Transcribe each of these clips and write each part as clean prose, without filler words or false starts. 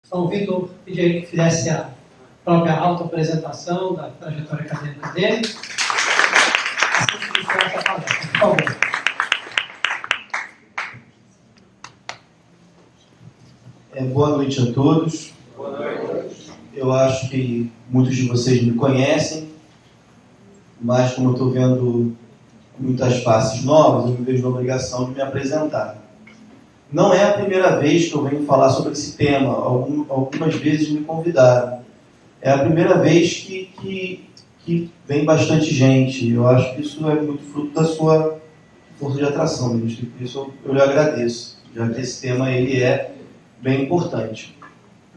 Então, Vitor, pediria que fizesse a própria auto-apresentação da trajetória acadêmica dele. Assim que iniciar essa palestra, por favor. Boa noite a todos. Boa noite. Eu acho que muitos de vocês me conhecem, mas como eu estou vendo muitas faces novas, eu me vejo na obrigação de me apresentar. Não é a primeira vez que eu venho falar sobre esse tema, algumas vezes me convidaram. É a primeira vez que vem bastante gente. Eu acho que isso é muito fruto da sua força de atração, ministro. Por isso eu lhe agradeço, já que esse tema ele é bem importante.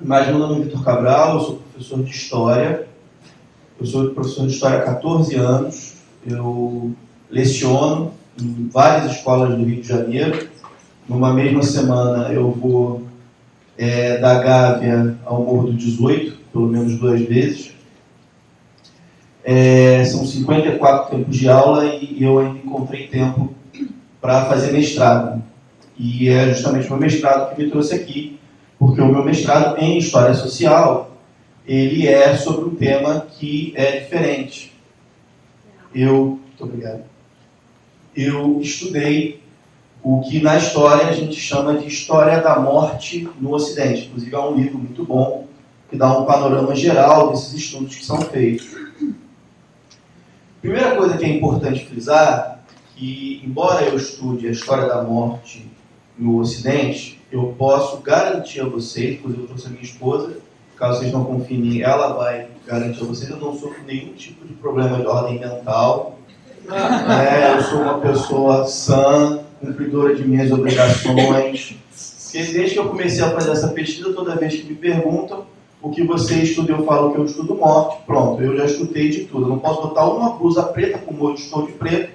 Mas meu nome é Vitor Cabral, eu sou professor de História. Eu sou professor de História há 14 anos. Eu leciono em várias escolas do Rio de Janeiro. Numa mesma semana eu vou da Gávea ao Morro do 18, pelo menos 2 vezes. São 54 tempos de aula e eu ainda encontrei tempo para fazer mestrado. E é justamente o meu mestrado que me trouxe aqui, porque o meu mestrado em História Social, ele é sobre um tema que é diferente. Muito obrigado. Eu estudei o que na história a gente chama de História da Morte no Ocidente. Inclusive é um livro muito bom, que dá um panorama geral desses estudos que são feitos. Primeira coisa que é importante frisar, que embora eu estude a História da Morte no Ocidente, eu posso garantir a vocês, inclusive eu trouxe a minha esposa, caso vocês não confiem em mim, ela vai garantir a vocês, eu não sofro nenhum tipo de problema de ordem mental. Eu sou uma pessoa sã, cumpridora de minhas obrigações. Porque desde que eu comecei a fazer essa pesquisa, toda vez que me perguntam o que você estuda, eu falo que eu estudo morte. Pronto, eu já estudei de tudo. Eu não posso botar uma blusa preta, como eu estou de preto,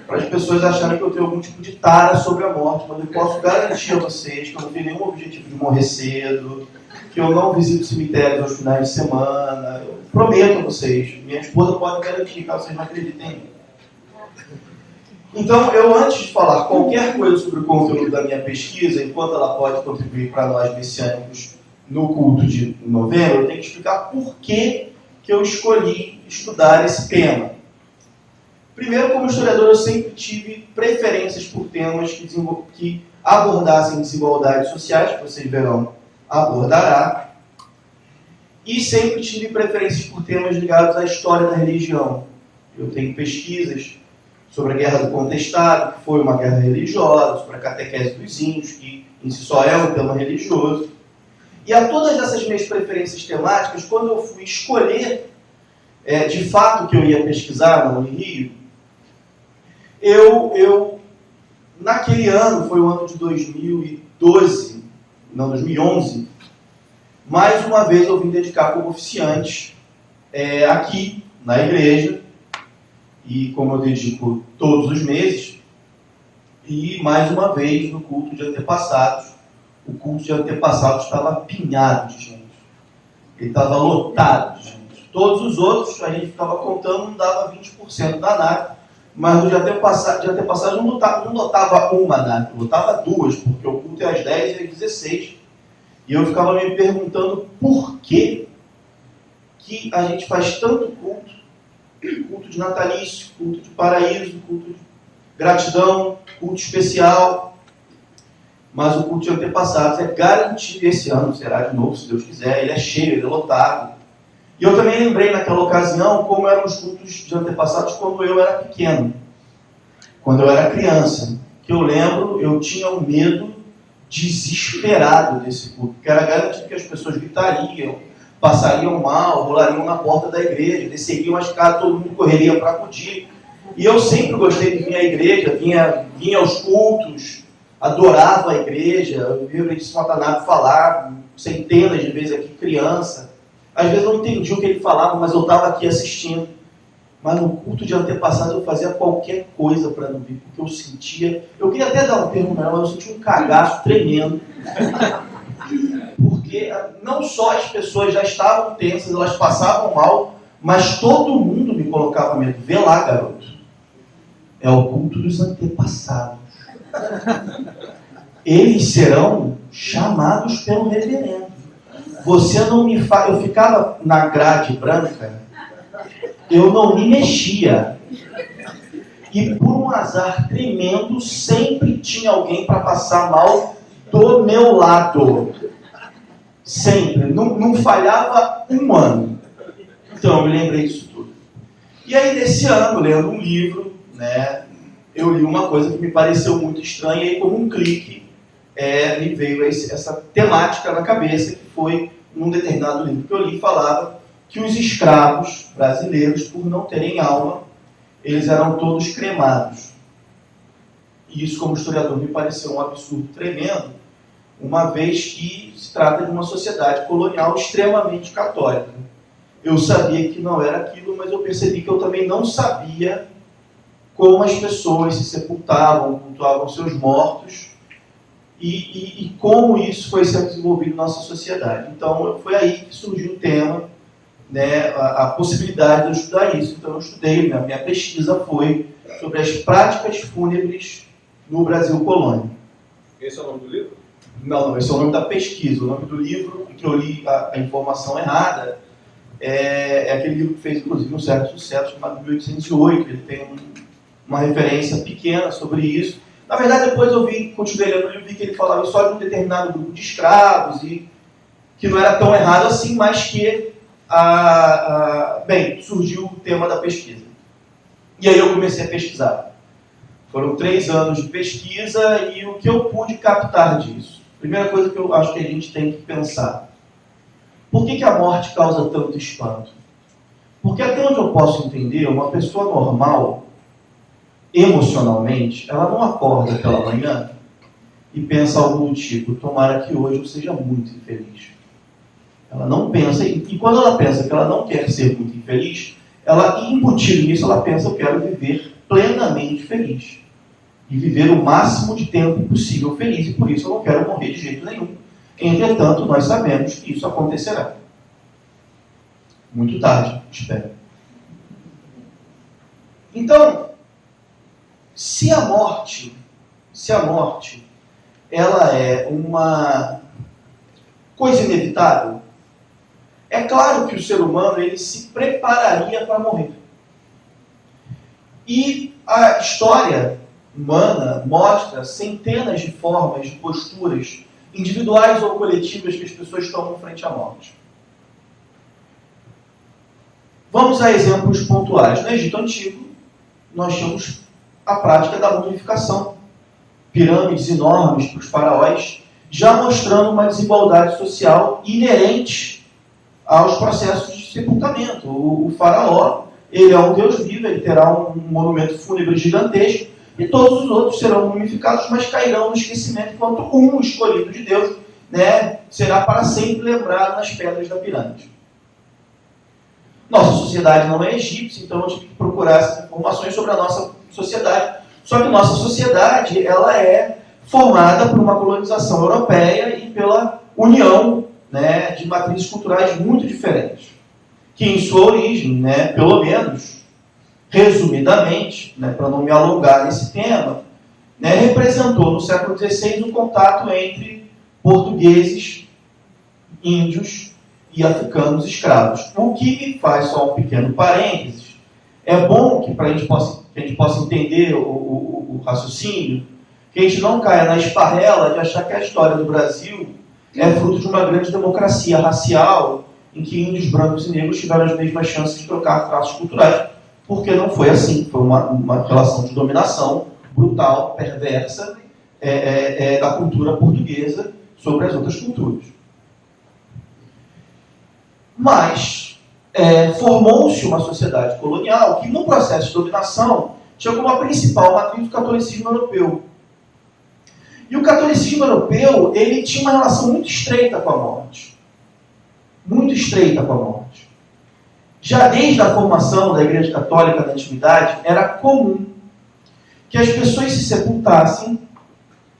para as pessoas acharem que eu tenho algum tipo de tara sobre a morte, mas eu posso garantir a vocês que eu não tenho nenhum objetivo de morrer cedo, que eu não visito cemitérios aos finais de semana. Eu prometo a vocês, minha esposa pode garantir, caso vocês não acreditem em mim. Então, eu antes de falar qualquer coisa sobre o conteúdo da minha pesquisa, enquanto ela pode contribuir para nós messiânicos no culto de novembro, eu tenho que explicar por que eu escolhi estudar esse tema. Primeiro, como historiador, eu sempre tive preferências por temas que abordassem desigualdades sociais, que vocês verão abordará, e sempre tive preferências por temas ligados à história da religião. Eu tenho pesquisas sobre a Guerra do Contestado, que foi uma guerra religiosa, sobre a catequese dos índios, que em si só é um tema religioso. E a todas essas minhas preferências temáticas, quando eu fui escolher de fato o que eu ia pesquisar na Unirio, eu naquele ano, foi o ano de 2011, mais uma vez eu vim dedicar como oficiante aqui na igreja, e como eu dedico todos os meses, e mais uma vez no culto de antepassados. O culto de antepassados estava apinhado de gente. Ele estava lotado de gente. Todos os outros, a gente ficava contando, não dava 20% da nave, mas no de antepassados não lotava uma nave, lotava 2, porque o culto é às 10 e às 16. E eu ficava me perguntando por que a gente faz tanto culto de natalício, culto de paraíso, culto de gratidão, culto especial. Mas o culto de antepassados é garantido, esse ano será de novo, se Deus quiser, ele é cheio, ele é lotado. E eu também lembrei naquela ocasião como eram os cultos de antepassados quando eu era pequeno, quando eu era criança. Que eu lembro, eu tinha um medo desesperado desse culto, porque era garantido que as pessoas gritariam, passariam mal, rolariam na porta da igreja, desceriam as escada, todo mundo correria para acudir. E eu sempre gostei de vir à igreja, vinha aos cultos, adorava a igreja, eu vi o Benedito Watanabe falar centenas de vezes aqui, criança. Às vezes eu não entendi o que ele falava, mas eu estava aqui assistindo. Mas no culto de antepassados eu fazia qualquer coisa para não vir, porque eu sentia... Eu queria até dar um termo melhor, mas eu sentia um cagaço tremendo. Porque não só as pessoas já estavam tensas, elas passavam mal, mas todo mundo me colocava medo. Vê lá, garoto. É o culto dos antepassados. Eles serão chamados pelo reverendo. você não me faz... Eu ficava na grade branca, eu não me mexia. E por um azar tremendo, sempre tinha alguém para passar mal do meu lado. Sempre. Não falhava um ano. Então, eu me lembrei disso tudo. E aí, nesse ano, lendo um livro, né, eu li uma coisa que me pareceu muito estranha, e aí, como um clique, me veio essa temática na cabeça, que foi, num determinado livro que eu li, falava que os escravos brasileiros, por não terem alma, eles eram todos cremados. E isso, como historiador, me pareceu um absurdo tremendo, uma vez que se trata de uma sociedade colonial extremamente católica. Eu sabia que não era aquilo, mas eu percebi que eu também não sabia como as pessoas se sepultavam, cultuavam seus mortos e como isso foi sendo desenvolvido na nossa sociedade. Então, foi aí que surgiu o tema, né, a possibilidade de eu estudar isso. Então, eu estudei, minha pesquisa foi sobre as práticas fúnebres no Brasil colônia. Esse é o nome do livro? Não, esse é o nome da pesquisa. O nome do livro, que eu li a informação errada, é aquele livro que fez, inclusive, um certo sucesso, chamado 1808. Ele tem uma referência pequena sobre isso. Na verdade, depois eu continuei lendo o livro, vi que ele falava só de um determinado grupo de escravos, e que não era tão errado assim, mas que bem, surgiu o tema da pesquisa. E aí eu comecei a pesquisar. Foram 3 anos de pesquisa e o que eu pude captar disso. Primeira coisa que eu acho que a gente tem que pensar. Por que a morte causa tanto espanto? Porque até onde eu posso entender, uma pessoa normal, emocionalmente, ela não acorda pela manhã e pensa algo do tipo, tomara que hoje eu seja muito infeliz. Ela não pensa, e quando ela pensa que ela não quer ser muito infeliz, ela, embutida nisso, ela pensa, eu quero viver plenamente feliz. E viver o máximo de tempo possível feliz, e por isso eu não quero morrer de jeito nenhum. Entretanto, nós sabemos que isso acontecerá. Muito tarde, espero. Então, se a morte, ela é uma coisa inevitável, é claro que o ser humano ele se prepararia para morrer. E a história humana mostra centenas de formas, de posturas individuais ou coletivas que as pessoas tomam frente à morte. Vamos a exemplos pontuais. No Egito Antigo, nós tínhamos a prática da mumificação. Pirâmides enormes para os faraós, já mostrando uma desigualdade social inerente aos processos de sepultamento. O faraó, ele é um deus vivo, ele terá um monumento fúnebre gigantesco, e todos os outros serão mumificados, mas cairão no esquecimento, enquanto um escolhido de Deus, né, será para sempre lembrado nas pedras da pirâmide. Nossa sociedade não é egípcia, então eu tive que procurar essas informações sobre a nossa sociedade. Só que nossa sociedade ela é formada por uma colonização europeia e pela união, né, de matrizes culturais muito diferentes, que em sua origem, né, pelo menos, resumidamente, né, para não me alongar nesse tema, né, representou no século XVI um contato entre portugueses, índios e africanos escravos. O que faz só um pequeno parênteses, é bom que para a gente possa entender o raciocínio, que a gente não caia na esparrela de achar que a história do Brasil é fruto de uma grande democracia racial, em que índios, brancos e negros tiveram as mesmas chances de trocar traços culturais, porque não foi assim. Foi uma relação de dominação brutal, perversa, da cultura portuguesa sobre as outras culturas. Mas formou-se uma sociedade colonial que, no processo de dominação, tinha como a principal matriz o catolicismo europeu. E o catolicismo europeu, ele tinha uma relação muito estreita com a morte. Muito estreita com a morte. Já desde a formação da Igreja Católica na Antiguidade, era comum que as pessoas se sepultassem,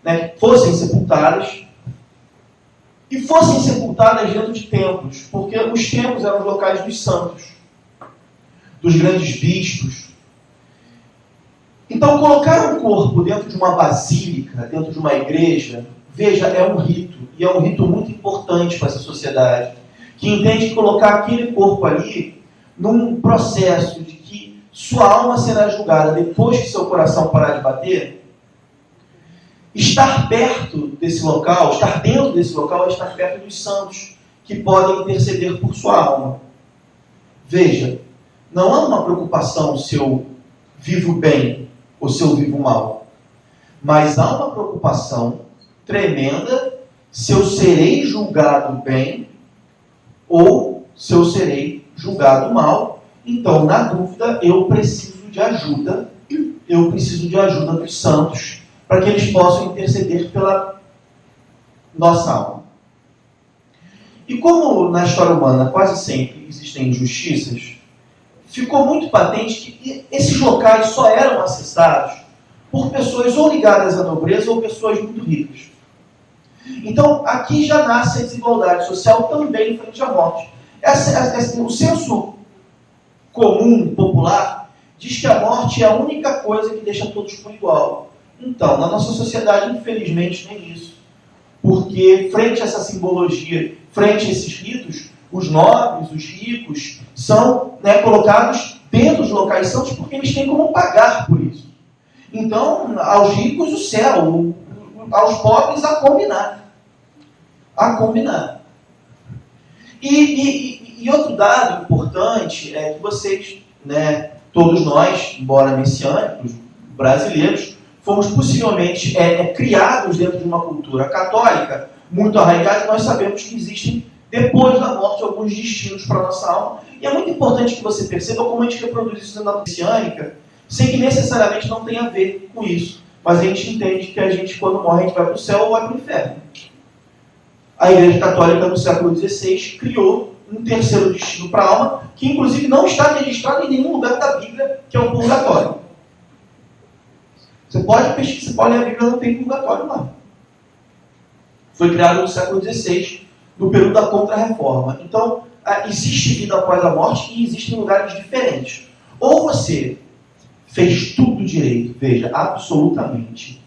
né, fossem sepultadas, e fossem sepultadas dentro de templos, porque os templos eram os locais dos santos, dos grandes bispos. Então, colocar um corpo dentro de uma basílica, dentro de uma igreja, veja, é um rito, e é um rito muito importante para essa sociedade, que entende que colocar aquele corpo ali num processo de que sua alma será julgada depois que seu coração parar de bater. Estar perto desse local, estar dentro desse local é estar perto dos santos, que podem interceder por sua alma. Veja, não há uma preocupação se eu vivo bem ou se eu vivo mal, mas há uma preocupação tremenda se eu serei julgado bem ou se eu serei julgado mal. Então, na dúvida, eu preciso de ajuda dos santos, para que eles possam interceder pela nossa alma. E como na história humana quase sempre existem injustiças, ficou muito patente que esses locais só eram acessados por pessoas ou ligadas à nobreza ou pessoas muito ricas. Então, aqui já nasce a desigualdade social também frente à morte. O senso comum, popular, diz que a morte é a única coisa que deixa todos por igual. Então, na nossa sociedade, infelizmente, nem isso. Porque, frente a essa simbologia, frente a esses ritos, os nobres, os ricos, são colocados dentro dos locais santos porque eles têm como pagar por isso. Então, aos ricos, o céu, aos pobres, a combinar. A combinar. E outro dado importante é que vocês, todos nós, embora messiânicos, brasileiros, fomos possivelmente criados dentro de uma cultura católica muito arraigada, e nós sabemos que existem, depois da morte, alguns destinos para a nossa alma. E é muito importante que você perceba como a gente reproduz isso na messiânica, sem que necessariamente não tenha a ver com isso. Mas a gente entende que a gente, quando morre, a gente vai para o céu ou vai para o inferno. A Igreja Católica, no século XVI, criou um terceiro destino para a alma, que inclusive não está registrado em nenhum lugar da Bíblia, que é o purgatório. Você pode pesquisar, você pode ler a Bíblia, não tem purgatório lá. Foi criado no século XVI, no período da Contra-Reforma. Então, existe vida após a morte e existem lugares diferentes. Ou você fez tudo direito, veja, absolutamente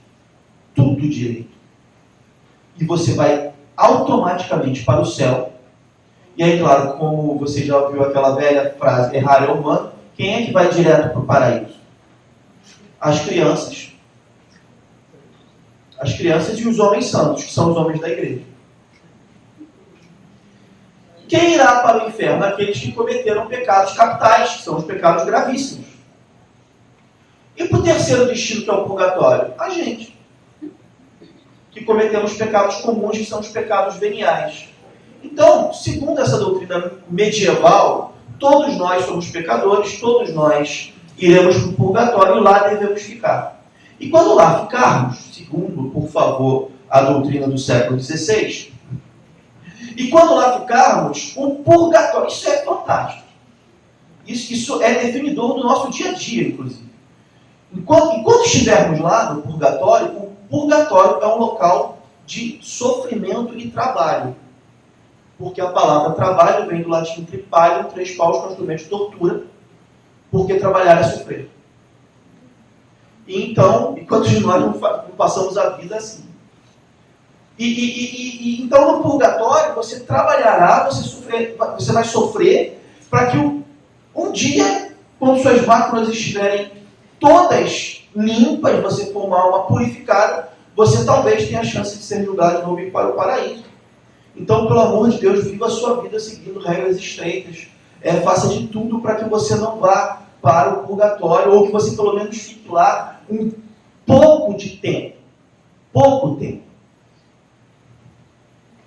tudo direito, e você vai automaticamente para o céu. E aí, claro, como você já ouviu aquela velha frase, errar é humano, quem é que vai direto para o paraíso? As crianças e os homens santos, que são os homens da igreja. Quem irá para o inferno? Aqueles que cometeram pecados capitais, que são os pecados gravíssimos. E para o terceiro destino, que é o purgatório? A gente, que cometemos pecados comuns, que são os pecados veniais. Então, segundo essa doutrina medieval, todos nós somos pecadores, todos nós iremos para o purgatório e lá devemos ficar. E quando lá ficarmos, segundo, por favor, a doutrina do século XVI, e quando lá ficarmos, o purgatório, isso é fantástico. Isso é definidor do nosso dia a dia, inclusive. Enquanto estivermos lá no purgatório, o purgatório é um local de sofrimento e trabalho. Porque a palavra trabalho vem do latim tripalium, 3 paus, constantemente tortura, porque trabalhar é sofrer. E então, quantos de nós não passamos a vida assim? Então, no purgatório, você trabalhará, você vai sofrer, para que um dia, quando suas máculas estiverem todas limpas, você for uma alma purificada, você talvez tenha a chance de ser julgado de novo e ir para o paraíso. Então, pelo amor de Deus, viva a sua vida seguindo regras estreitas. Faça de tudo para que você não vá para o purgatório, ou que você pelo menos fique lá um pouco de tempo. Pouco tempo.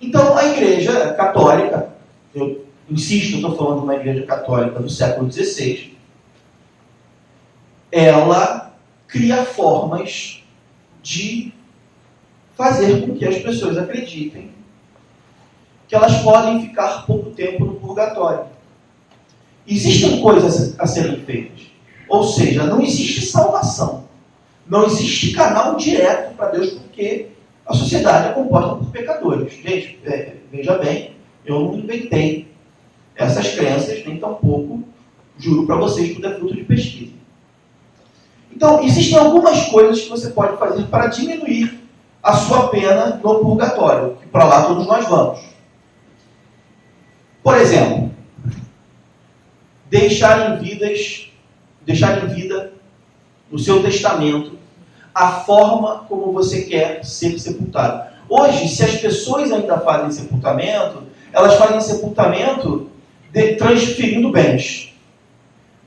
Então, a Igreja Católica, eu insisto, estou falando de uma Igreja Católica do século XVI, ela cria formas de fazer com que as pessoas acreditem que elas podem ficar pouco tempo no purgatório. Existem coisas a serem feitas. Ou seja, não existe salvação. Não existe canal direto para Deus, porque a sociedade é composta por pecadores. Gente, veja bem, eu não inventei essas crenças, nem tampouco juro para vocês que tudo é fruto de pesquisa. Então, existem algumas coisas que você pode fazer para diminuir a sua pena no purgatório, que para lá todos nós vamos. Por exemplo, deixar em vida no seu testamento a forma como você quer ser sepultado. Hoje, se as pessoas ainda fazem sepultamento, elas fazem sepultamento transferindo bens.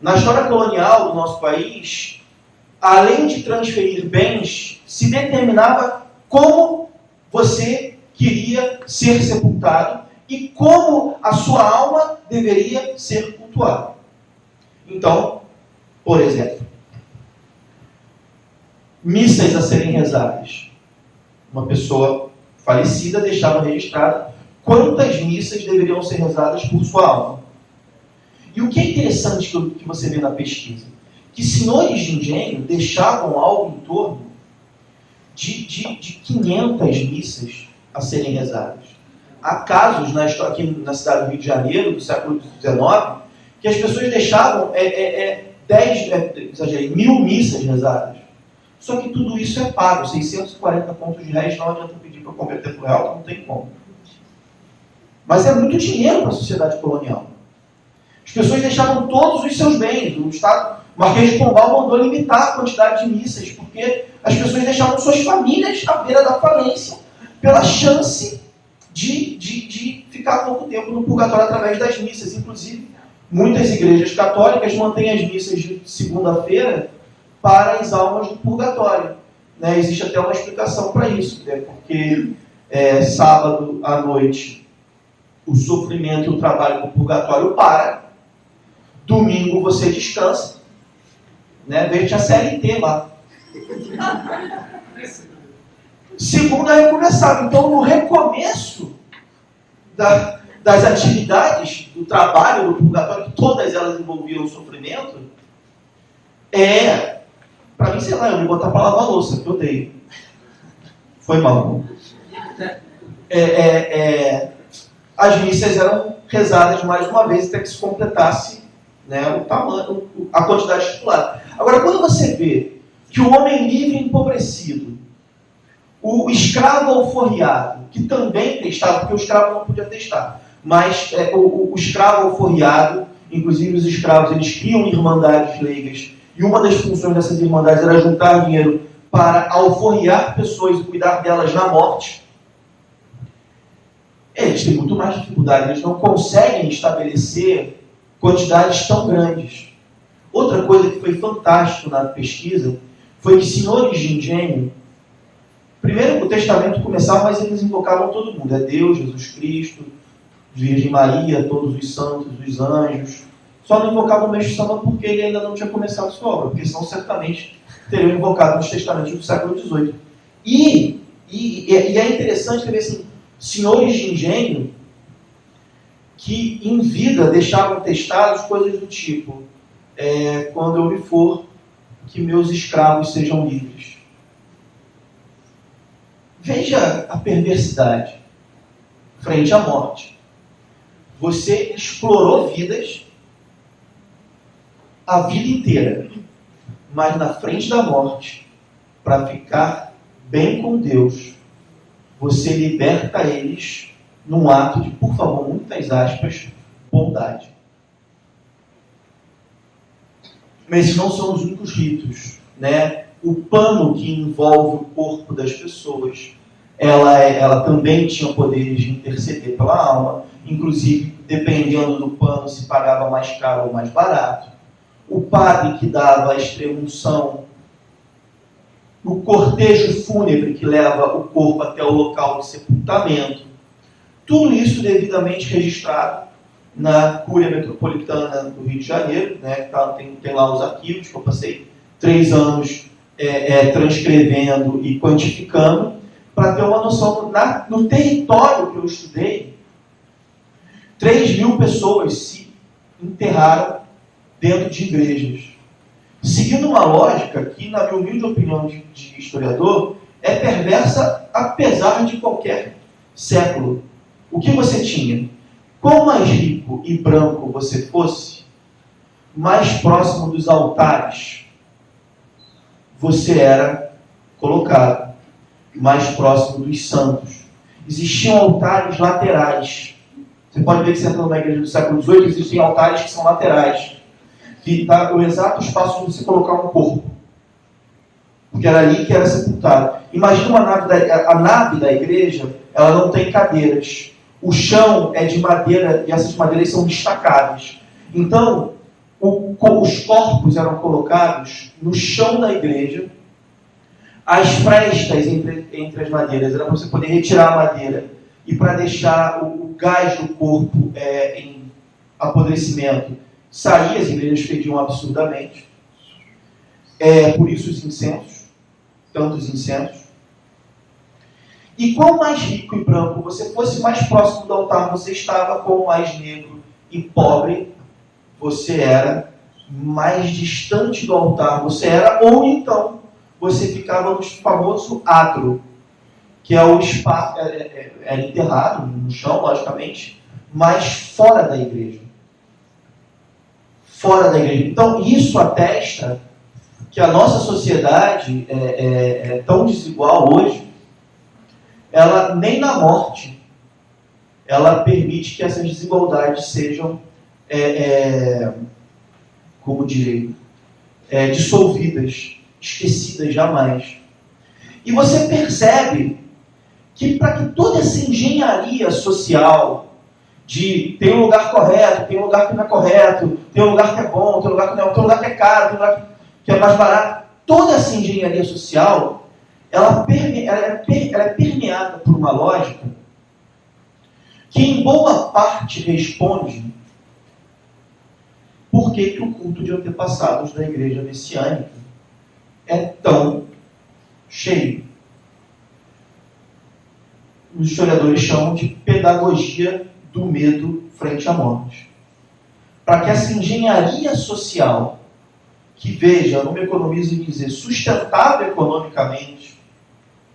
Na história colonial do nosso país, além de transferir bens, se determinava como você queria ser sepultado e como a sua alma deveria ser cultuada. Então, por exemplo, missas a serem rezadas. Uma pessoa falecida deixava registrada quantas missas deveriam ser rezadas por sua alma. E o que é interessante que você vê na pesquisa? Que senhores de engenho deixavam algo em torno de 500 missas a serem rezadas. Há casos aqui na cidade do Rio de Janeiro, do século XIX, que as pessoas deixavam 1.000 missas rezadas. Só que tudo isso é pago, 640 contos de réis, não adianta pedir para converter para o real, não tem como. Mas é muito dinheiro para a sociedade colonial. As pessoas deixavam todos os seus bens. O Marquês de Pombal mandou limitar a quantidade de missas, porque as pessoas deixavam suas famílias à beira da falência, pela chance de ficar pouco tempo no purgatório através das missas. Inclusive, muitas igrejas católicas mantêm as missas de segunda-feira para as almas do purgatório. Né? Existe até uma explicação para isso, né? Porque sábado à noite o sofrimento e o trabalho do purgatório para, domingo você descansa, né? Veja a CLT lá. Segunda recomeçava. Então, no recomeço das atividades do trabalho do purgatório, que todas elas envolviam o sofrimento, para mim, sei lá, eu vou botar para lavar a louça, que eu odeio. Foi mal. As missas eram rezadas mais uma vez até que se completasse, né, o tamanho, a quantidade estipulada. Agora, quando você vê que o homem livre e empobrecido, o escravo alforriado, que também testava, porque o escravo não podia testar, mas o escravo alforriado, inclusive os escravos, eles criam irmandades leigas, e uma das funções dessas irmandades era juntar dinheiro para alforriar pessoas e cuidar delas na morte. Eles têm muito mais dificuldade, eles não conseguem estabelecer quantidades tão grandes. Outra coisa que foi fantástico na pesquisa foi que senhores de engenho, primeiro o testamento começava, mas eles invocavam todo mundo. É Deus, Jesus Cristo, Virgem Maria, todos os santos, os anjos. Só não invocavam o mestre Samba porque ele ainda não tinha começado sua obra, porque senão certamente teriam invocado nos testamentos do século XVIII. E é interessante ver assim, senhores de engenho que em vida deixavam testados coisas do tipo: quando eu me for, que meus escravos sejam livres. Veja a perversidade frente à morte. Você explorou vidas a vida inteira, mas na frente da morte, para ficar bem com Deus, você liberta eles num ato de, por favor, muitas aspas, bondade. Mas esses não são os únicos ritos, né? O pano que envolve o corpo das pessoas, ela também tinha poderes de interceder pela alma, inclusive, dependendo do pano, se pagava mais caro ou mais barato. O padre que dava a extrema-unção, o cortejo fúnebre que leva o corpo até o local de sepultamento, tudo isso devidamente registrado na Cúria Metropolitana do Rio de Janeiro, né? Tem lá os arquivos que eu passei 3 anos transcrevendo e quantificando, para ter uma noção. No território que eu estudei, 3.000 pessoas se enterraram dentro de igrejas. Seguindo uma lógica que, na minha humilde opinião de historiador, é perversa apesar de qualquer século. O que você tinha? Quanto mais rico e branco você fosse, mais próximo dos altares você era colocado. mais próximo dos santos. Existiam altares laterais. Você pode ver que você entra numa igreja do século XVIII, existem altares que são laterais, que dá o exato espaço de você colocar um corpo. Porque era ali que era sepultado. Imagina a nave da igreja, ela não tem cadeiras. O chão é de madeira e essas madeiras são destacadas. Então, os corpos eram colocados no chão da igreja. As frestas entre as madeiras era para você poder retirar a madeira e para deixar o gás do corpo em apodrecimento sair. As igrejas fediam absurdamente. Por isso os incensos, tantos incensos. E quanto mais rico e branco você fosse, mais próximo do altar você estava. Quanto mais negro e pobre você era, mais distante do altar você era, ou então você ficava no famoso átrio, que é o espaço, era enterrado no chão, logicamente, mas fora da igreja. Fora da igreja. Então, isso atesta que a nossa sociedade é tão desigual hoje. Ela, nem na morte, ela permite que essas desigualdades sejam, como direi, dissolvidas, esquecidas jamais. E você percebe que para que toda essa engenharia social de tem um lugar correto, tem um lugar que não é correto, tem um lugar que é bom, tem um lugar que não é, tem um lugar que é caro, tem um lugar que é mais barato, toda essa engenharia social, ela é permeada por uma lógica que em boa parte responde por que o culto de antepassados da igreja messiânica é tão cheio. Os historiadores chamam de pedagogia do medo frente à morte. Para que essa engenharia social, que veja, não me economizo em dizer, sustentável economicamente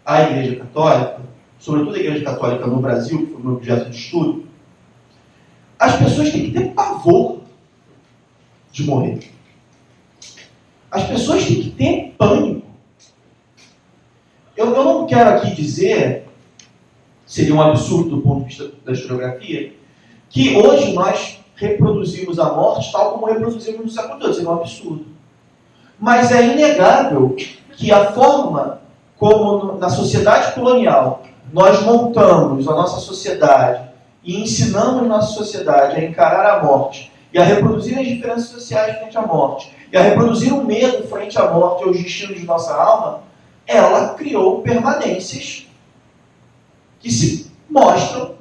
a Igreja Católica, sobretudo a Igreja Católica no Brasil, que foi o meu objeto de estudo, as pessoas têm que ter pavor de morrer. As pessoas têm que ter pânico. Eu não quero aqui dizer, seria um absurdo do ponto de vista da historiografia, que hoje nós reproduzimos a morte tal como reproduzimos no século XII. Seria um absurdo. Mas é inegável que a forma como na sociedade colonial nós montamos a nossa sociedade e ensinamos a nossa sociedade a encarar a morte e a reproduzir as diferenças sociais frente à morte e a reproduzir o medo frente à morte e aos destinos de nossa alma, ela criou permanências que se mostram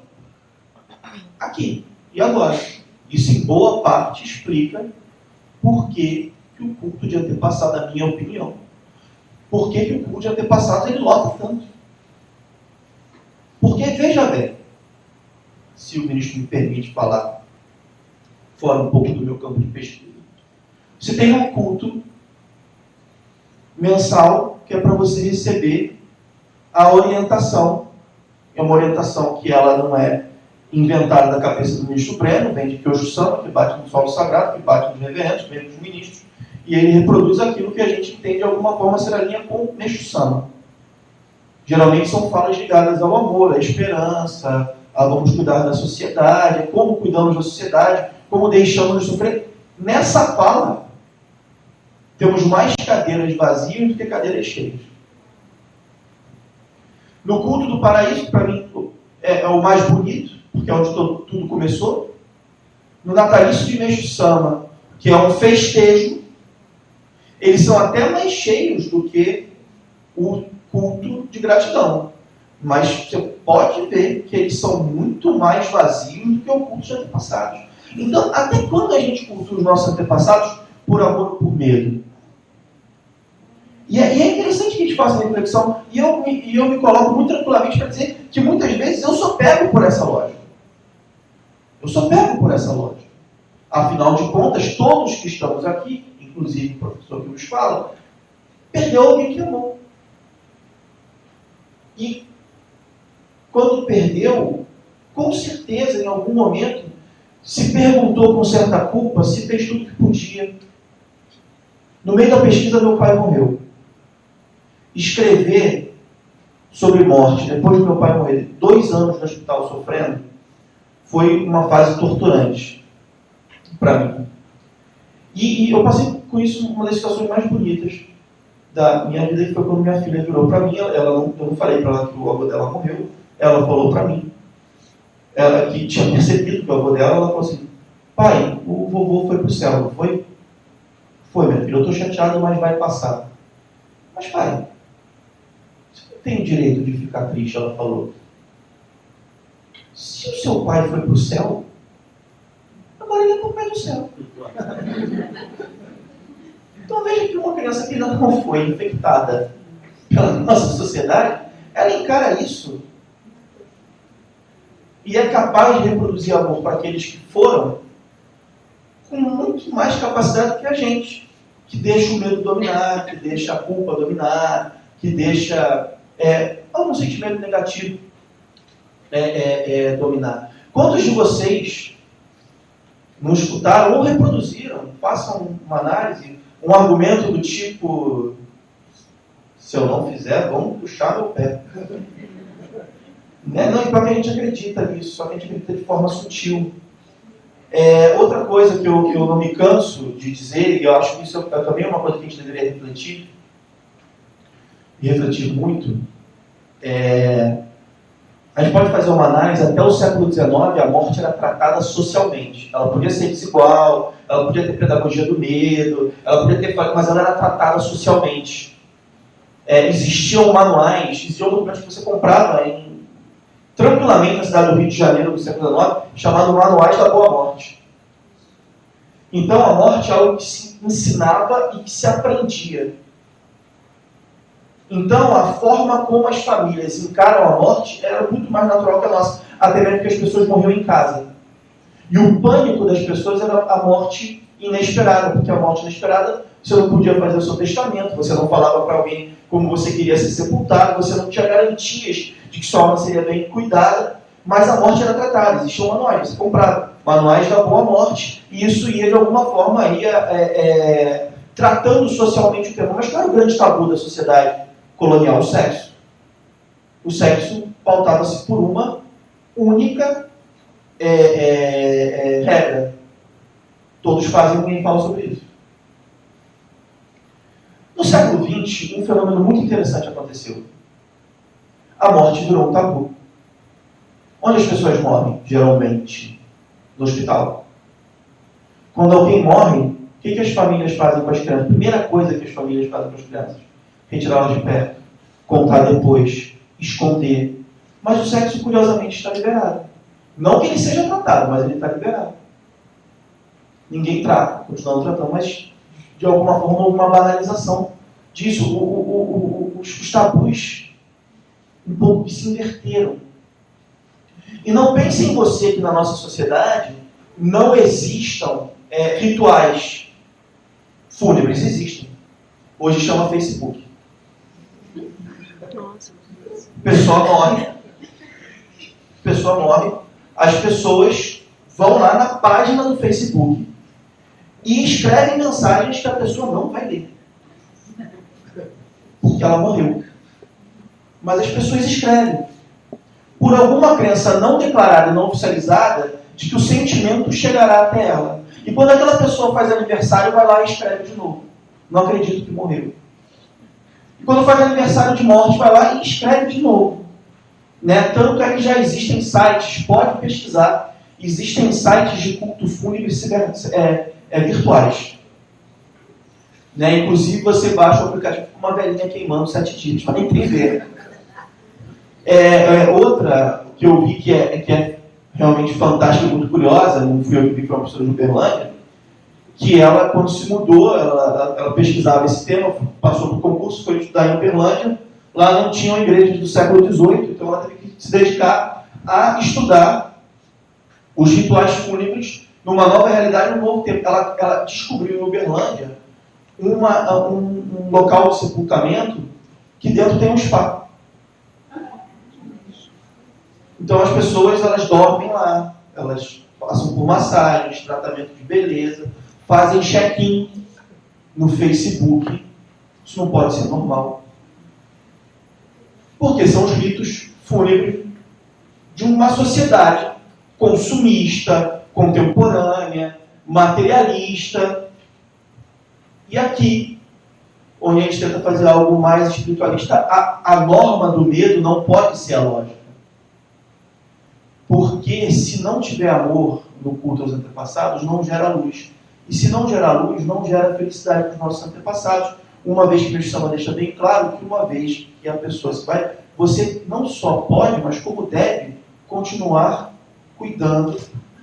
aqui e agora. Isso, em boa parte, explica por que o culto de antepassado, na minha opinião, por que o culto de antepassado ele lota tanto. Porque, veja bem, se o ministro me permite falar fora um pouco do meu campo de pesquisa, você tem um culto mensal que é para você receber a orientação. É uma orientação que ela não é inventada da cabeça do ministro Supremo, vem de Kyoshi Sama, que bate no solo sagrado, que bate nos reverendos, vem dos ministros, e ele reproduz aquilo que a gente entende de alguma forma ser a linha com o Meixo Sama. Geralmente são falas ligadas ao amor, à esperança, a vamos cuidar da sociedade, a como cuidamos da sociedade, como deixamos de sofrer. Nessa fala, temos mais cadeiras vazias do que cadeiras cheias. No culto do paraíso, que para mim é o mais bonito, porque é onde tudo começou. No natalício de Meixo Sama, que é um festejo, eles são até mais cheios do que o culto de gratidão. Mas você pode ver que eles são muito mais vazios do que o culto de antepassados. Então, até quando a gente cultua os nossos antepassados por amor ou por medo? E é interessante que a gente faça uma reflexão, e eu me coloco muito tranquilamente para dizer que muitas vezes eu sou pego por essa lógica. Eu sou pego por essa lógica. Afinal de contas, todos que estamos aqui, inclusive o professor que nos fala, perdeu alguém que amou. E quando perdeu, com certeza, em algum momento, se perguntou com certa culpa, se fez tudo o que podia. No meio da pesquisa, meu pai morreu. Escrever sobre morte, depois do meu pai morrer, 2 anos no hospital sofrendo, foi uma fase torturante para mim. E eu passei com isso uma das situações mais bonitas da minha vida, que foi quando minha filha virou para mim. Eu não falei para ela que o avô dela morreu, ela falou para mim. Ela que tinha percebido que o avô dela, ela falou assim: pai, o vovô foi para o céu, não foi? Foi, minha filha, eu estou chateado, mas vai passar. Mas pai, você não tem o direito de ficar triste, ela falou. Se o seu pai foi para o céu, agora ele é papai do céu. Então veja que uma criança que ainda não foi infectada pela nossa sociedade, ela encara isso e é capaz de reproduzir amor para aqueles que foram com muito mais capacidade que a gente, que deixa o medo dominar, que deixa a culpa dominar, que deixa algum sentimento negativo dominar. Quantos de vocês não escutaram ou reproduziram, façam uma análise, um argumento do tipo: se eu não fizer, vão puxar meu pé. Não, então a gente acredita nisso, só que a gente acredita de forma sutil. Outra coisa que eu não me canso de dizer, e eu acho que isso também é uma coisa que a gente deveria refletir, e refletir muito, a gente pode fazer uma análise. Até o século XIX, a morte era tratada socialmente. Ela podia ser desigual, ela podia ter pedagogia do medo, ela podia ter, mas ela era tratada socialmente. Existiam manuais, existiam documentos que você comprava tranquilamente na cidade do Rio de Janeiro, do século XIX, chamado Manuais da Boa Morte. Então a morte é algo que se ensinava e que se aprendia. Então a forma como as famílias encaram a morte era muito mais natural que a nossa, até mesmo porque as pessoas morriam em casa. E o pânico das pessoas era a morte inesperada, porque a morte inesperada, você não podia fazer o seu testamento, você não falava para alguém como você queria ser sepultado, você não tinha garantias de que sua alma seria bem cuidada, mas a morte era tratada. Existiam manuais, você comprava manuais da boa morte, e isso ia de alguma forma tratando socialmente o tema. Mas qual era o grande tabu da sociedade colonial? O sexo. O sexo pautava-se por uma única regra. Todos fazem, ninguém fala sobre isso. No século XX, um fenômeno muito interessante aconteceu. A morte virou um tabu. Onde as pessoas morrem, geralmente? No hospital. Quando alguém morre, o que as famílias fazem com as crianças? A primeira coisa que as famílias fazem com as crianças: retirá-las de perto, contar depois, esconder. Mas o sexo, curiosamente, está liberado. Não que ele seja tratado, mas ele está liberado. Ninguém trata, continuam tratando, mas de alguma forma houve uma banalização disso. Os tabus um pouco que se inverteram. E não pense em você que na nossa sociedade não existam rituais fúnebres. Existem. Hoje chama Facebook. Pessoa morre, as pessoas vão lá na página do Facebook e escrevem mensagens que a pessoa não vai ler. Porque ela morreu. Mas as pessoas escrevem. Por alguma crença não declarada e não oficializada, de que o sentimento chegará até ela. E quando aquela pessoa faz aniversário, vai lá e escreve de novo: não acredito que morreu. E quando faz aniversário de morte, vai lá e escreve de novo. Tanto é que já existem sites, pode pesquisar, existem sites de culto fúnebre virtuais. Inclusive você baixa o aplicativo com uma velhinha queimando 7 dias, para entender. Outra que eu vi que é realmente fantástica e muito curiosa, não fui eu que vi, foi uma professora de Uberlândia, que ela, quando se mudou, ela pesquisava esse tema, passou por concurso, foi estudar em Uberlândia. Lá não tinham igrejas do século XVIII, então ela teve que se dedicar a estudar os rituais fúnebres numa nova realidade, num novo tempo. Ela descobriu em Uberlândia um local de sepultamento que dentro tem um spa. Então as pessoas, elas dormem lá, elas passam por massagens, tratamento de beleza, fazem check-in no Facebook. Isso não pode ser normal. Porque são os ritos fúnebres de uma sociedade consumista, contemporânea, materialista. E aqui, onde a gente tenta fazer algo mais espiritualista, a norma do medo não pode ser a lógica. Porque se não tiver amor no culto aos antepassados, não gera luz. E se não gera luz, não gera felicidade para os nossos antepassados. Uma vez que o Sama deixa bem claro que uma vez que a pessoa se vai, você não só pode, mas como deve continuar cuidando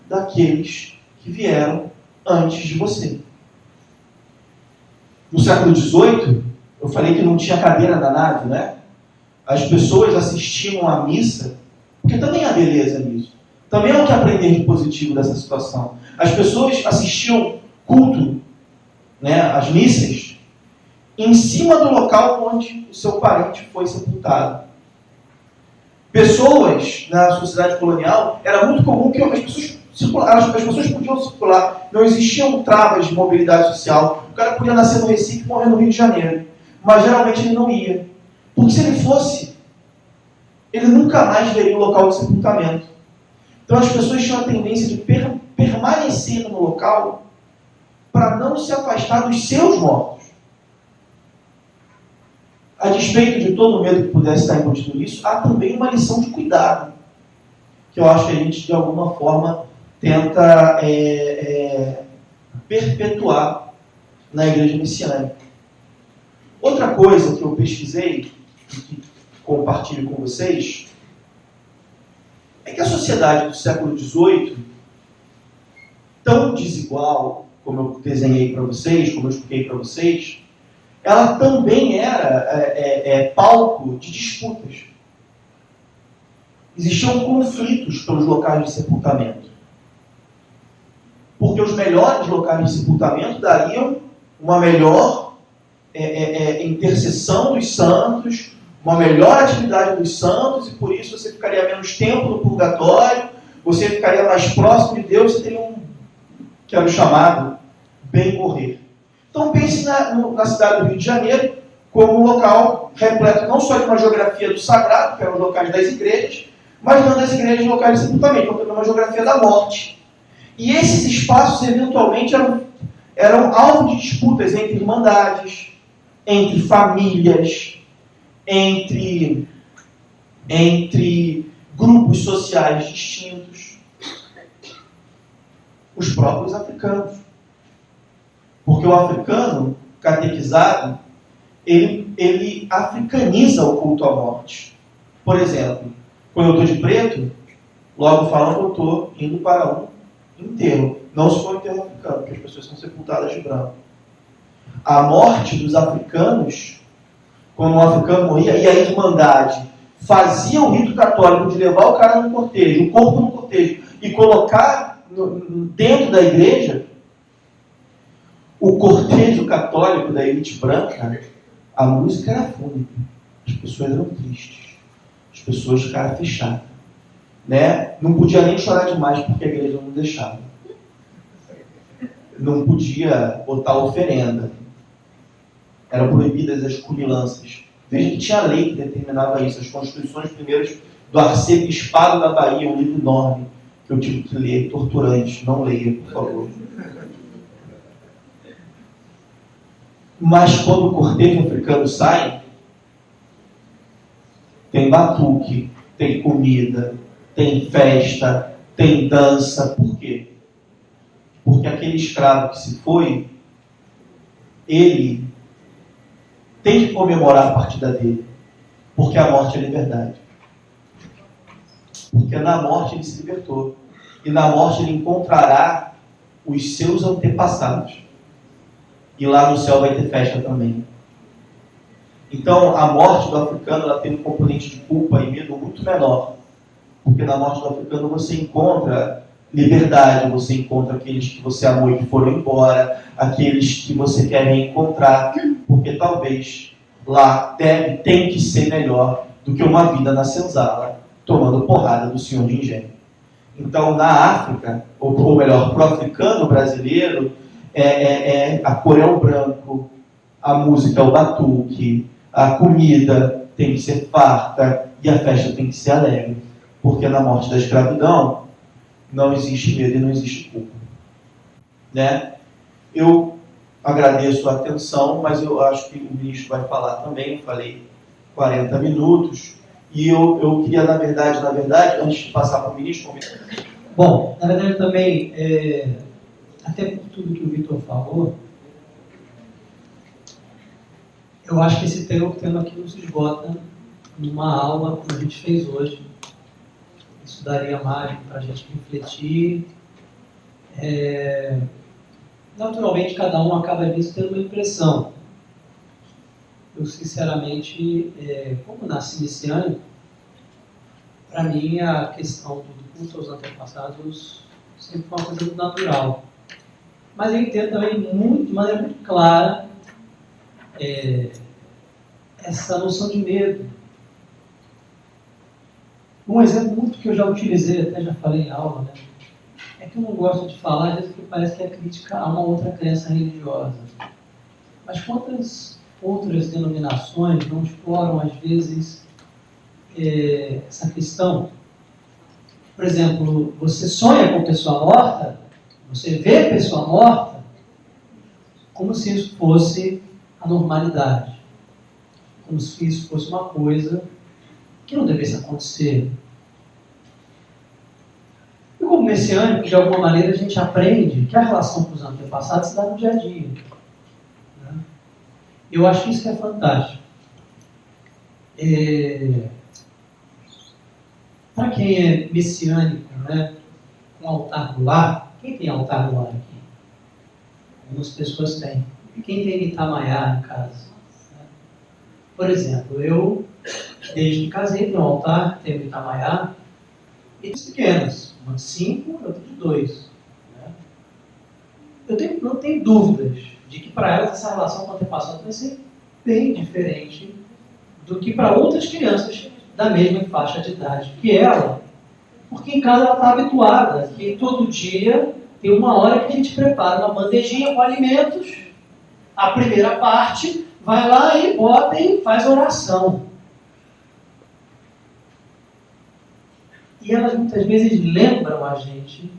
daqueles que vieram antes de você. No século XVIII, eu falei que não tinha cadeira na nave, né? As pessoas assistiam à missa, porque também há beleza nisso. Também há o que aprender de positivo dessa situação. As pessoas assistiam culto, né, as missas, em cima do local onde o seu parente foi sepultado. Pessoas, na sociedade colonial, era muito comum que as pessoas podiam circular, não existiam travas de mobilidade social. O cara podia nascer no Recife e morrer no Rio de Janeiro, mas geralmente ele não ia. Porque se ele fosse, ele nunca mais veria o local de sepultamento. Então as pessoas tinham a tendência de permanecer no local para não se afastar dos seus mortos. A despeito de todo o medo que pudesse estar embutido nisso, há também uma lição de cuidado, que eu acho que a gente, de alguma forma, tenta perpetuar na igreja messiânica. Outra coisa que eu pesquisei, e que compartilho com vocês, é que a sociedade do século XVIII, tão desigual, como eu desenhei para vocês, como eu expliquei para vocês, ela também era palco de disputas. Existiam conflitos pelos locais de sepultamento. Porque os melhores locais de sepultamento dariam uma melhor intercessão dos santos, uma melhor atividade dos santos, e por isso você ficaria menos tempo no purgatório, você ficaria mais próximo de Deus, você teria que era o chamado bem morrer. Então pense na cidade do Rio de Janeiro como um local repleto não só de uma geografia do sagrado, que eram os locais das igrejas, mas não das igrejas locais de sepultamento, então também uma geografia da morte. E esses espaços, eventualmente, eram alvo de disputas entre irmandades, entre famílias, entre grupos sociais distintos. Os próprios africanos. Porque o africano, catequizado, ele africaniza o culto à morte. Por exemplo, quando eu estou de preto, logo falam que eu estou indo para um enterro. Não se for um enterro africano, porque as pessoas são sepultadas de branco. A morte dos africanos, quando um africano morria, e a irmandade fazia o rito católico de levar o cara no cortejo, o corpo no cortejo, e colocar dentro da igreja, o cortejo católico da elite branca, a música era fúnebre. As pessoas eram tristes. As pessoas de cara fechada. Né? Não podia nem chorar demais porque a igreja não deixava. Não podia botar oferenda. Eram proibidas as cumilanças. Veja que tinha lei que determinava isso. As constituições primeiras do arcebispado da Bahia, um livro enorme que eu tive que ler, torturante. Não leia, por favor. Mas quando o cortejo africano sai, tem batuque, tem comida, tem festa, tem dança. Por quê? Porque aquele escravo que se foi, ele tem que comemorar a partida dele. Porque a morte é liberdade. Porque na morte ele se libertou. E na morte ele encontrará os seus antepassados. E lá no céu vai ter festa também. Então, a morte do africano ela tem um componente de culpa e medo muito menor. Porque na morte do africano você encontra liberdade, você encontra aqueles que você amou e que foram embora, aqueles que você quer reencontrar, porque talvez lá tem que ser melhor do que uma vida na senzala, tomando porrada do senhor de engenho. Então, na África, ou melhor, para o africano brasileiro, a cor é o branco, a música é o batuque, a comida tem que ser farta e a festa tem que ser alegre, porque na morte da escravidão não existe medo e não existe culpa. Né? Eu agradeço a atenção, mas eu acho que o ministro vai falar também. Eu falei 40 minutos e eu queria, na verdade, antes de passar para o ministro... Bom, na verdade também, até por tudo que o Vitor falou, eu acho que esse tema aqui não se esgota numa aula como a gente fez hoje. Isso daria margem para a gente refletir. Naturalmente, cada um acaba nisso tendo uma impressão. Eu, sinceramente, como nasci nesse ano, para mim a questão do culto aos antepassados sempre foi uma coisa muito natural. Mas eu entendo também de maneira muito clara essa noção de medo. Um exemplo muito que eu já utilizei, até já falei em aula, né? É que eu não gosto de falar, às vezes, porque parece que é crítica a uma outra crença religiosa. Mas quantas outras denominações não exploram, às vezes, essa questão? Por exemplo, você sonha com pessoa morta, você vê pessoa morta, como se isso fosse a normalidade. Como se isso fosse uma coisa que não devesse acontecer. E como messiânico, de alguma maneira, a gente aprende que a relação com os antepassados se dá no dia a dia. Né? Eu acho que isso que é fantástico. Para quem é messiânico, né, com altar no lar, quem tem altar no lar aqui? Algumas pessoas têm. E quem tem Itamaiá em casa? Né? Por exemplo, eu, desde que casei, tenho um altar, tenho Itamaiá, e pequenas, uma de 5, outra de 2. Né? Eu não tenho dúvidas de que para elas essa relação com o antepassado vai ser bem diferente do que para outras crianças da mesma faixa de idade que ela, porque em casa ela está habituada que todo dia tem uma hora que a gente prepara uma bandejinha com alimentos, a primeira parte vai lá e bota e faz oração. E elas muitas vezes lembram a gente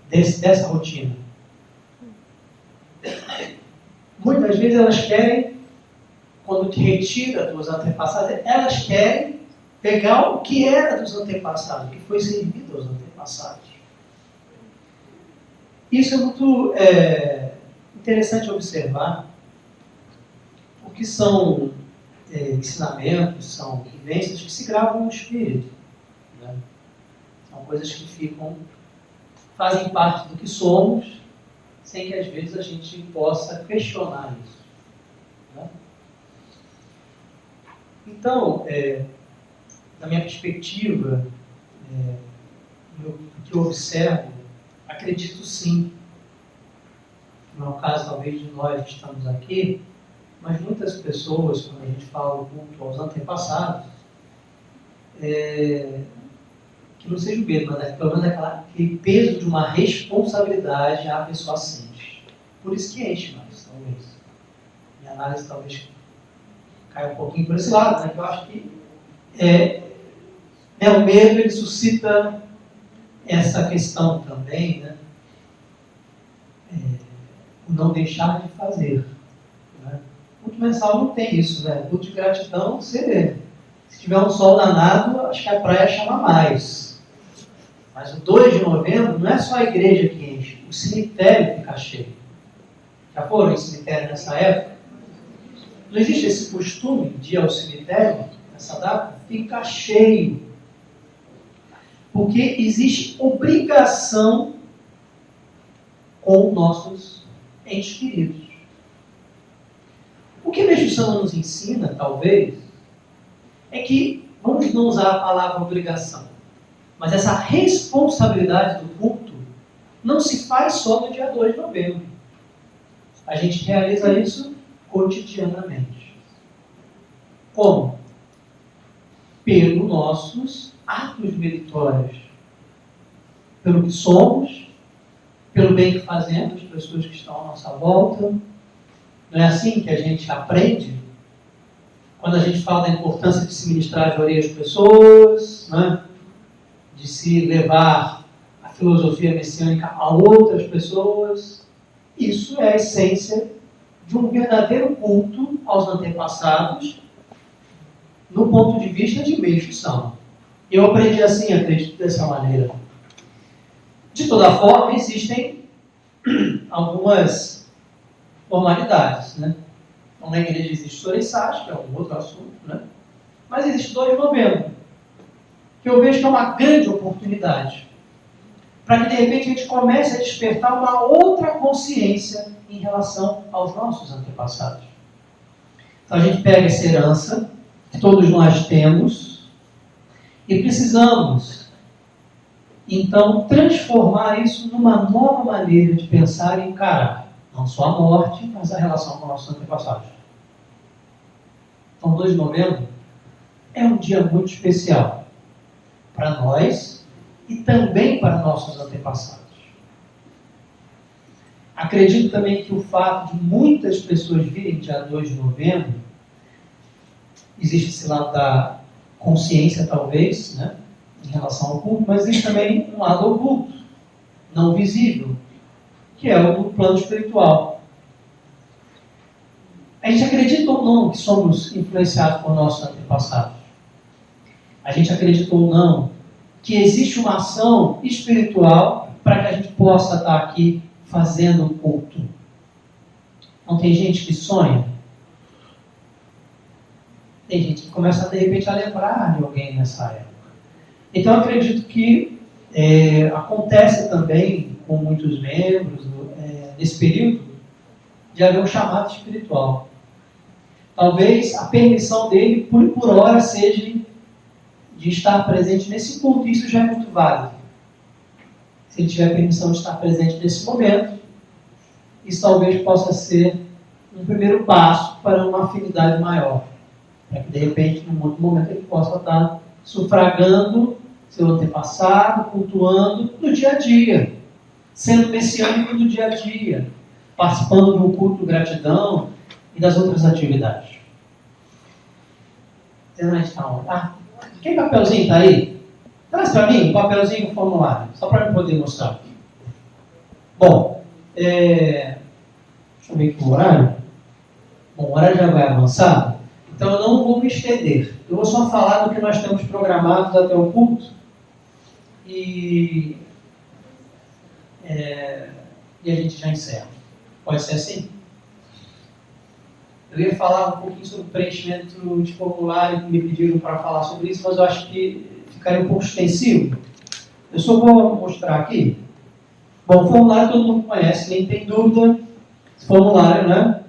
dessa rotina. Muitas vezes elas querem, quando te retira dos antepassados, elas querem pegar o que era dos antepassados, o que foi servido aos antepassados. Isso é muito interessante observar, porque são ensinamentos, são vivências que se gravam no espírito. Né? São coisas que fazem parte do que somos, sem que às vezes a gente possa questionar isso. Né? Então, da minha perspectiva, do que eu observo, acredito sim, não é o caso talvez de nós que estamos aqui, mas muitas pessoas, quando a gente fala do culto aos antepassados, que não seja o medo, mas pelo menos aquele peso de uma responsabilidade a pessoa sente. Por isso que enche mais, talvez. Minha análise talvez caia um pouquinho por esse lado, né? Que eu acho que o medo ele suscita essa questão também, né? O não deixar de fazer. Né? O culto mensal não tem isso, né? O culto de gratidão, se tiver um sol danado, acho que a praia chama mais. Mas o 2 de novembro não é só a igreja que enche, o cemitério fica cheio. Já foram em cemitério nessa época? Não existe esse costume de ir ao cemitério nessa data? Fica cheio. Porque existe obrigação com nossos entes queridos. O que Meixo Sama nos ensina, talvez, é que, vamos não usar a palavra obrigação, mas essa responsabilidade do culto não se faz só no dia 2 de novembro. A gente realiza isso cotidianamente. Como? Pelos nossos atos meritórios. Pelo que somos, pelo bem que fazemos às pessoas que estão à nossa volta. Não é assim que a gente aprende? quando a gente fala da importância de se ministrar de orelha às pessoas, né? De se levar a filosofia messiânica a outras pessoas, isso é a essência de um verdadeiro culto aos antepassados, no ponto de vista de meio-instituição. Eu aprendi assim, acredito dessa maneira. De toda forma, existem algumas formalidades, né? Então, na igreja existe Sorensage, que é um outro assunto, né? Mas existe 2 de novembro, que eu vejo que é uma grande oportunidade para que, de repente, a gente comece a despertar uma outra consciência em relação aos nossos antepassados. Então, a gente pega essa herança que todos nós temos e precisamos, então, transformar isso numa nova maneira de pensar e encarar não só a morte, mas a relação com nossos antepassados. Então, 2 de novembro é um dia muito especial para nós e também para nossos antepassados. Acredito também que o fato de muitas pessoas virem dia 2 de novembro, existe esse lado da consciência, talvez, né, em relação ao culto, mas existe também um lado oculto, não visível, que é o do plano espiritual. A gente acredita ou não que somos influenciados por nossos antepassados? A gente acredita ou não que existe uma ação espiritual para que a gente possa estar aqui fazendo o culto? Não tem gente que sonha? Tem gente que começa, de repente, a lembrar de alguém nessa época. Então, eu acredito que acontece também com muitos membros, nesse período, de haver um chamado espiritual. Talvez a permissão dele, por hora, seja de estar presente nesse culto. Isso já é muito válido. Se ele tiver permissão de estar presente nesse momento, isso talvez possa ser um primeiro passo para uma afinidade maior. Para que, de repente, num outro momento, ele possa estar sufragando seu antepassado, cultuando no dia a dia, sendo messiânico no dia a dia, participando do culto de gratidão e das outras atividades. Que papelzinho está aí? Traz para mim um papelzinho, um formulário, só para eu poder mostrar. Bom, deixa eu ver aqui o horário. Bom, o horário já vai avançar, então eu não vou me estender. Eu vou só falar do que nós temos programados até o culto e a gente já encerra. Pode ser assim? Eu ia falar um pouquinho sobre o preenchimento de formulário, que me pediram para falar sobre isso, mas eu acho que ficaria um pouco extensivo. Eu só vou mostrar aqui. Bom, o formulário todo mundo conhece, nem tem dúvida. Esse formulário, né?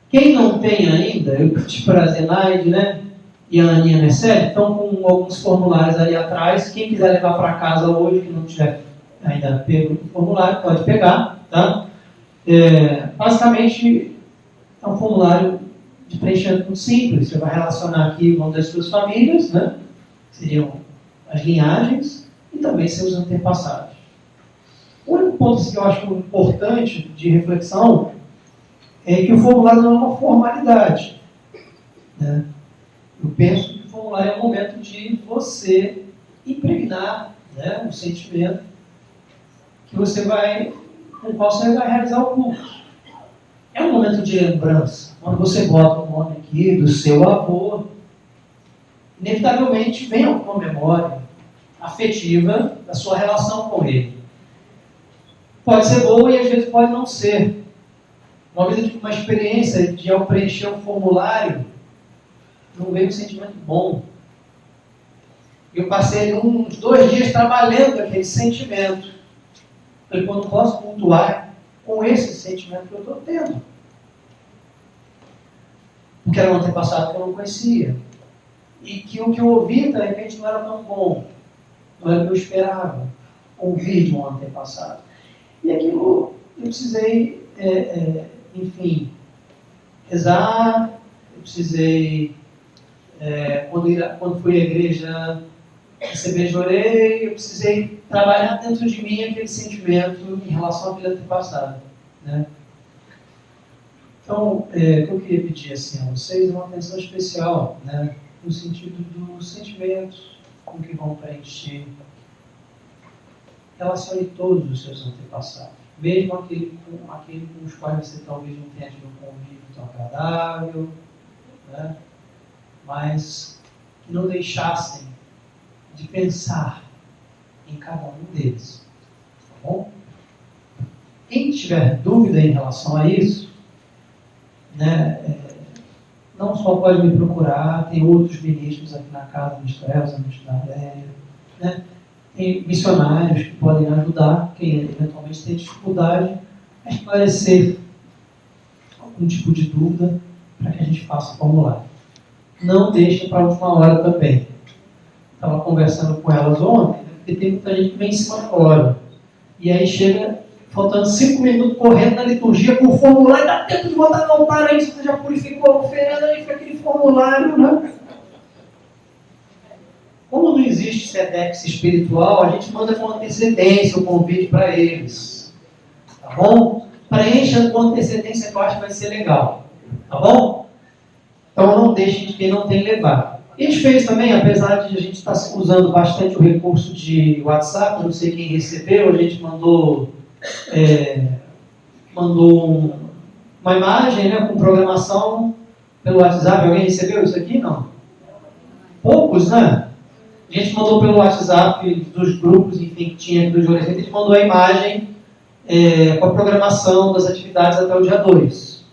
Quem não tem ainda, eu pedi para a Zenaide, né? E a Aninha Mercedes, estão com alguns formulários ali atrás. Quem quiser levar para casa hoje, que não tiver ainda pego o formulário, pode pegar, tá? Basicamente, é um formulário de preenchimento muito simples. Você vai relacionar aqui o nome das suas famílias, né? Seriam as linhagens e também seus antepassados. O único ponto que eu acho importante de reflexão é que o formulário não é uma formalidade, né? Eu penso que o formulário é um momento de você impregnar, né, um sentimento com o qual você vai realizar o culto. É um momento de lembrança. Quando você bota o nome aqui do seu avô, inevitavelmente vem alguma memória afetiva da sua relação com ele. Pode ser boa e às vezes pode não ser. Uma experiência de, ao preencher um formulário, não veio um sentimento bom. Eu passei uns 2 dias trabalhando aquele sentimento. Falei, quando posso cultuar com esse sentimento que eu estou tendo. Porque era um antepassado que eu não conhecia. E que o que eu ouvi, de repente, não era tão bom. Não era o que eu esperava. Ouvir de um antepassado. E aquilo, eu precisei, enfim, rezar. Eu precisei, quando fui à igreja, receber, chorei. Eu precisei trabalhar dentro de mim aquele sentimento em relação àquele antepassado, né? Então, o que eu queria pedir assim, a vocês é uma atenção especial, né, no sentido dos sentimentos com que vão preencher. Relacione todos os seus antepassados, mesmo aquele com os quais você talvez não tenha tido um convívio tão agradável, né, mas que não deixassem de pensar em cada um deles. Tá bom? Quem tiver dúvida em relação a isso, né, não só pode me procurar, tem outros ministros aqui na casa, ministro Elza, ministro Naléia, né, tem missionários que podem ajudar, quem eventualmente tem dificuldade, a esclarecer algum tipo de dúvida para que a gente faça o formulário. Não deixe para a última hora também. Estava conversando com elas ontem, né, porque tem muita gente que vem em cima da hora. E aí chega faltando 5 minutos correndo na liturgia com o formulário, dá tempo de botar no altar aí, se você já purificou a oferenda, aí fica aquele formulário, né? Como não existe SEDEX espiritual, a gente manda com antecedência o convite para eles. Tá bom? Preencha com antecedência que eu acho que vai ser legal. Tá bom? Então não deixe de quem não tem levado. E a gente fez também, apesar de a gente estar usando bastante o recurso de WhatsApp, não sei quem recebeu, a gente mandou uma imagem, né, com programação pelo WhatsApp. Alguém recebeu isso aqui? Não? Poucos, né? A gente mandou pelo WhatsApp dos grupos, enfim, que tinha aqui do Júlio, a gente mandou a imagem com a programação das atividades até o dia 2.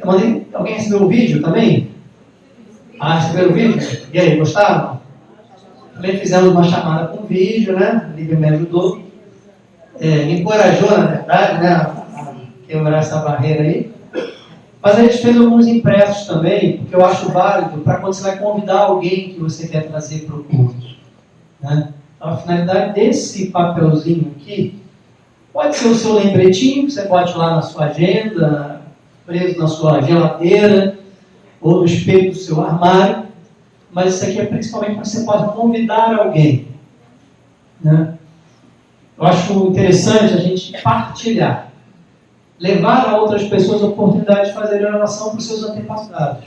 Alguém recebeu o vídeo também? Receberam o vídeo? E aí, gostaram? Também fizemos uma chamada com vídeo, né? A Lívia me ajudou. Me encorajou, na verdade, né, a quebrar essa barreira aí. Mas a gente fez alguns impressos também, porque eu acho válido para quando você vai convidar alguém que você quer trazer para o culto. Né? Então, a finalidade desse papelzinho aqui pode ser o seu lembretinho, que você bote lá na sua agenda, preso na sua geladeira, ou no espelho do seu armário, mas isso aqui é principalmente para que você possa convidar alguém. Né? Eu acho interessante a gente partilhar, levar a outras pessoas a oportunidade de fazer oração para os seus antepassados.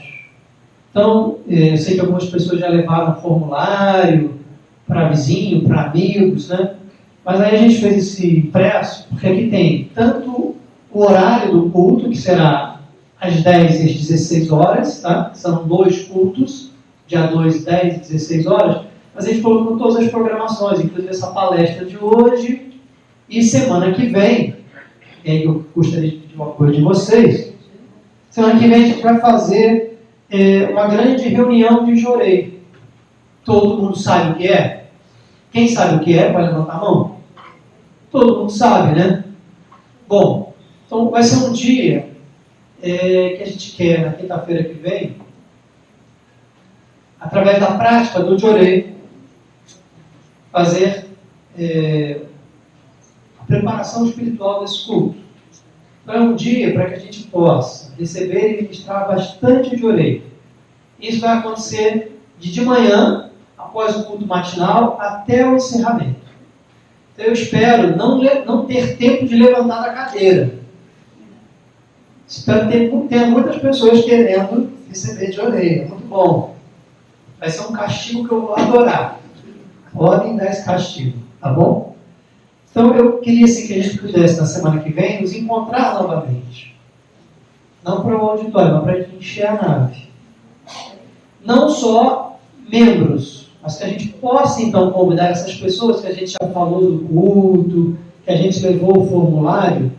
Então, eu sei que algumas pessoas já levaram formulário para vizinho, para amigos, né? Mas aí a gente fez esse impresso, porque aqui tem tanto o horário do culto, que será às 10 e às 16 horas, tá? São 2 cultos, dia 2, 10 e 16 horas, mas a gente colocou todas as programações, inclusive essa palestra de hoje, e semana que vem, e aí eu gostaria de pedir o apoio de vocês, semana que vem a gente vai fazer uma grande reunião de Jorei. Todo mundo sabe o que é? Quem sabe o que é, pode levantar a mão? Todo mundo sabe, né? Bom, então vai ser um dia que a gente quer, na quinta-feira que vem, através da prática do Jorei, fazer a preparação espiritual desse culto. Então é um dia para que a gente possa receber e ministrar bastante Jorei. Isso vai acontecer de manhã, após o culto matinal, até o encerramento. Então eu espero não ter tempo de levantar da cadeira. Espero ter muitas pessoas querendo receber Jorei. É muito bom. Vai ser um castigo que eu vou adorar. Podem dar esse castigo, tá bom? Então eu queria assim, que a gente pudesse, na semana que vem, nos encontrar novamente. Não para o auditório, mas para a gente encher a nave. Não só membros, mas que a gente possa então convidar essas pessoas que a gente já falou do culto, que a gente levou o formulário,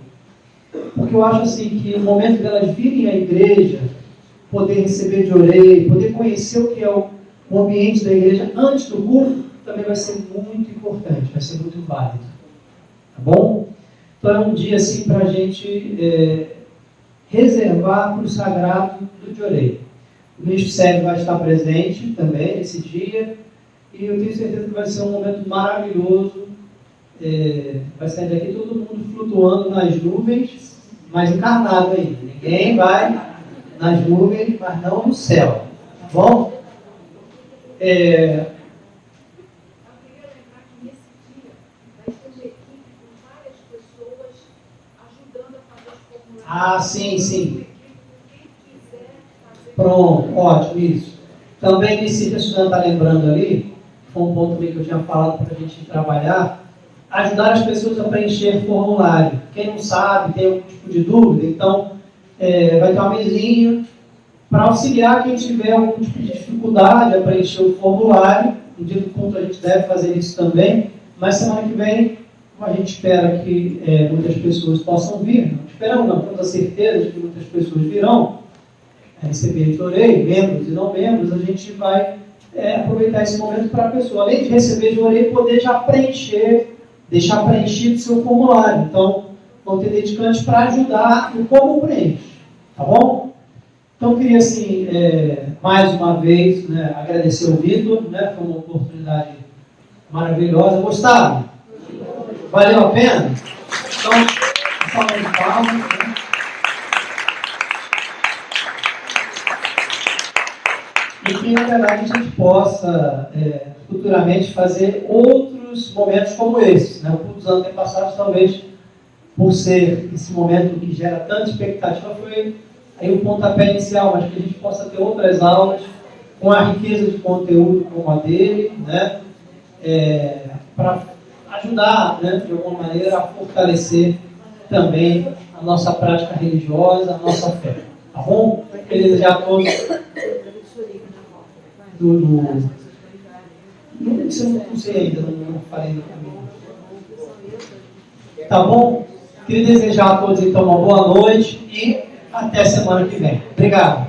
porque eu acho assim que o momento delas virem à igreja, poder receber Jorei, poder conhecer o que é o ambiente da igreja antes do culto, também vai ser muito importante, vai ser muito válido. Tá bom? Então é um dia assim para a gente reservar para o sagrado do Jorei. O ministro Sérgio vai estar presente também nesse dia, e eu tenho certeza que vai ser um momento maravilhoso. Vai sair daqui todo mundo flutuando nas nuvens, mas encarnado ainda. Ninguém vai nas nuvens, mas não no céu. Tá bom? Ah, sim, sim. Pronto, ótimo, isso. Também nesse que a Suzana está lembrando ali, foi um ponto também que eu tinha falado para a gente trabalhar, ajudar as pessoas a preencher formulário. Quem não sabe, tem algum tipo de dúvida, então vai ter uma mesinha para auxiliar quem tiver algum tipo de dificuldade a preencher o formulário. No dia do culto a gente deve fazer isso também, mas semana que vem a gente espera que muitas pessoas possam vir. Não esperamos, não, temos a certeza de que muitas pessoas virão receber de orelha, membros e não membros. A gente vai aproveitar esse momento para a pessoa, além de receber de orelha, poder já preencher, deixar preenchido o seu formulário. Então, vão ter dedicantes para ajudar no como preenche, tá bom? Então, eu queria, assim, mais uma vez, né, agradecer ao Vitor, né, foi uma oportunidade maravilhosa. Gostaram? Valeu a pena? Então, salva de palmas, né? E que, na verdade, a gente possa futuramente fazer outros momentos como esse. Né? O culto dos antepassados, talvez, por ser esse momento que gera tanta expectativa, foi aí o pontapé inicial, mas que a gente possa ter outras aulas com a riqueza de conteúdo como a dele, né? Para ajudar, né, de alguma maneira, a fortalecer também a nossa prática religiosa, a nossa fé. Tá bom? Queria desejar a todos não sei ainda, não falei no caminho. Tá bom? Queria desejar a todos, então, uma boa noite e até semana que vem. Obrigado.